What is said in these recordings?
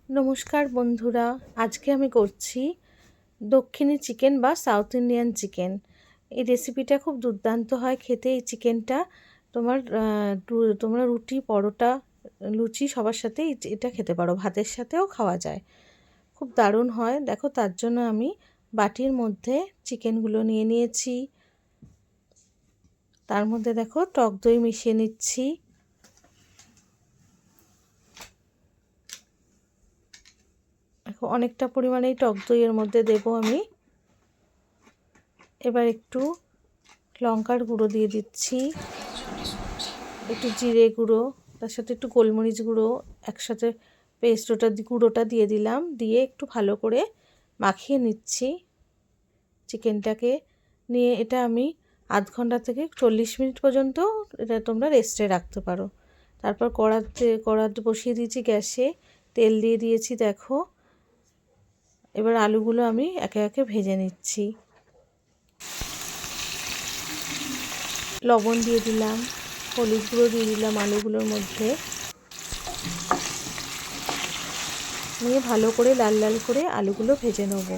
নমস্কার বন্ধুরা, আজকে আমি করছি দক্ষিণী চিকেন বা সাউথ ইন্ডিয়ান চিকেন। এই রেসিপিটা খুব দুর্দান্ত হয় খেতে। এই চিকেনটা তোমরা রুটি, পরোটা, লুচি সবার সাথেই এটা খেতে পারো, ভাতের সাথেও খাওয়া যায়, খুব দারুণ হয়। দেখো, তার জন্য আমি বাটির মধ্যে চিকেনগুলো নিয়ে নিয়েছি। তার মধ্যে দেখো টক দই মিশিয়ে নিচ্ছি। অনেকটা পরিমাণেই টক দইয়ের মধ্যে দেবো আমি। এবার একটু লঙ্কার গুঁড়ো দিয়ে দিচ্ছি, একটু জিরে গুঁড়ো, তার সাথে একটু গোলমরিচ গুঁড়ো একসাথে পেস্ট গুঁড়োটা দিয়ে দিলাম। দিয়ে একটু ভালো করে মাখিয়ে নিচ্ছি চিকেনটাকে নিয়ে। এটা আমি আধ ঘন্টা থেকে 40 মিনিট পর্যন্ত এটা তোমরা রেস্টে রাখতে পারো। তারপর কড়াতে বসিয়ে দিয়েছি গ্যাসে, তেল দিয়ে দিয়েছি। দেখো, এবার আলুগুলো আমি একে একে ভেজে নিচ্ছি। লবণ দিয়ে দিলাম, হলুদ গুঁড়ো দিয়ে দিলাম আলুগুলোর মধ্যে, নিয়ে ভালো করে লাল লাল করে আলুগুলো ভেজে নেব।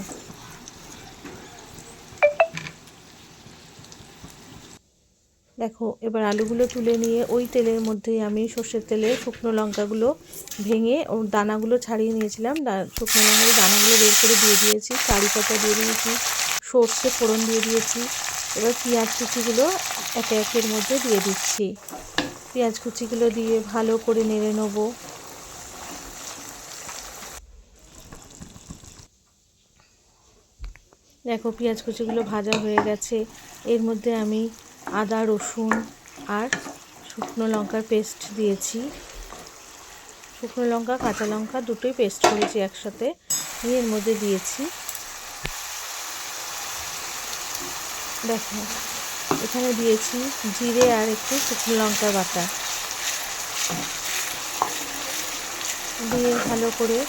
দেখো, এবার আলুগুলো তুলে নিয়ে ওই তেলের মধ্যেই আমি সর্ষের তেলে শুকনো লঙ্কাগুলো ভেঙে ওর দানাগুলো ছাড়িয়ে নিয়েছিলাম, শুকনো লঙ্কার দানাগুলো বের করে দিয়ে দিয়েছি, কারি পাতা দিয়ে দিয়েছি, সর্ষে ফোড়ন দিয়ে দিয়েছি। এবার পেঁয়াজ কুচিগুলো একে একের মধ্যে দিয়ে দিচ্ছি। পেঁয়াজ কুচিগুলো দিয়ে ভালো করে নেড়ে নেবো। দেখো, পেঁয়াজ কুচিগুলো ভাজা হয়ে গেছে। এর মধ্যে আমি আদা, রসুন আর শুকনো লঙ্কার পেস্ট দিয়েছি। শুকনো লঙ্কা, কাঁচা লঙ্কা দুটোই পেস্ট করেছি একসাথে, নিয়ে এর মধ্যে দিয়েছি। দেখো, এখানে দিয়েছি জিরে আর একটু শুকনো লঙ্কার বাটা, দিয়ে ভালো করে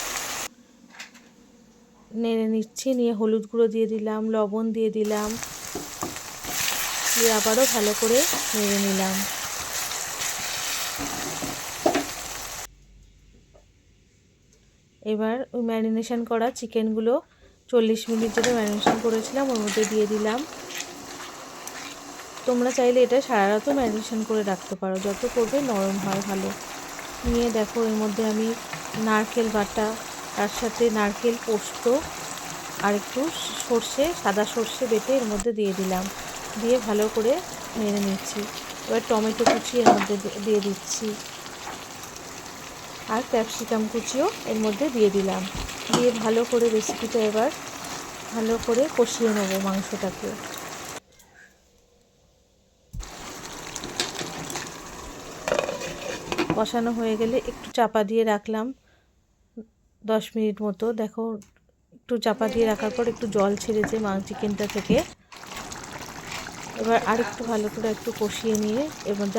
নেড়ে নিচ্ছি। নিয়ে হলুদ গুঁড়ো দিয়ে দিলাম, লবণ দিয়ে দিলাম, দিয়ে আবারও ভালো করে নেড়ে নিলাম। এবার ওই ম্যারিনেশন করা চিকেনগুলো 40 মিনিট যেটা ম্যারিনেশন করেছিলাম ওর মধ্যে দিয়ে দিলাম। তোমরা চাইলে এটা সারা রাতও ম্যারিনেশন করে রাখতে পারো, যত করবে নরম হয় ভালো। নিয়ে দেখো, এর মধ্যে আমি নারকেল বাটা, তার সাথে নারকেল পোস্ত আর একটু সর্ষে, সাদা সর্ষে বেটে এর মধ্যে দিয়ে দিলাম। দিয়ে ভালো করে নেড়ে নিচ্ছি। এবার টমেটো কুচি এর মধ্যে দিয়ে দিচ্ছি, আর ক্যাপসিকাম কুচিও এর মধ্যে দিয়ে দিলাম। দিয়ে ভালো করে রেসিপিটা এবার ভালো করে কষিয়ে নেবো মাংসটাকে। কষানো হয়ে গেলে একটু চাপা দিয়ে রাখলাম 10 মিনিট মতো। দেখো, একটু চাপা দিয়ে রাখার পর একটু জল ছেড়েছে চিকেনটা থেকে। এবার আর একটু ভালো করে একটু কষিয়ে নিয়ে এর মধ্যে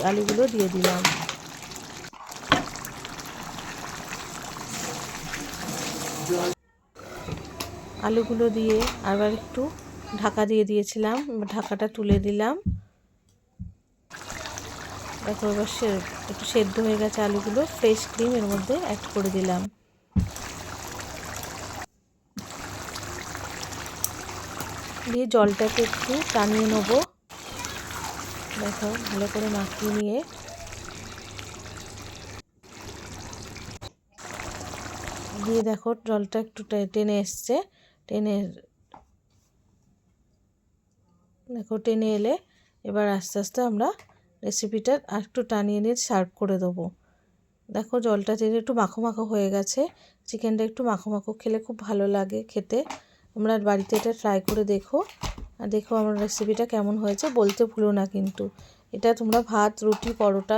আলুগুলো দিয়ে দিলাম। আলুগুলো দিয়ে আবার একটু ঢাকা দিয়ে দিয়েছিলাম, ঢাকাটা তুলে দিলাম। দেখো, এবার একটু সেদ্ধ হয়ে গেছে আলুগুলো। ফ্রেশ ক্রিম এর মধ্যে অ্যাড করে দিলাম। দিয়ে জলটাকে একটু টানিয়ে নেব। দেখো, ভালো করে মাখিয়ে নিয়ে দিয়ে দেখো জলটা একটু টেনে এসছে। টেনে এলে এবার আস্তে আস্তে আমরা রেসিপিটা আর একটু টানিয়ে নিয়ে সার্ভ করে দেবো। দেখো, জলটা টেনে একটু মাখো মাখো হয়ে গেছে। চিকেনটা একটু মাখো মাখো খেলে খুব ভালো লাগে খেতে। তোমরা বাড়িতে এটা ট্রাই করে দেখো, আর দেখো আমার রেসিপিটা কেমন হয়েছে বলতে ভুলো না কিন্তু। এটা তোমরা ভাত, রুটি, পরোটা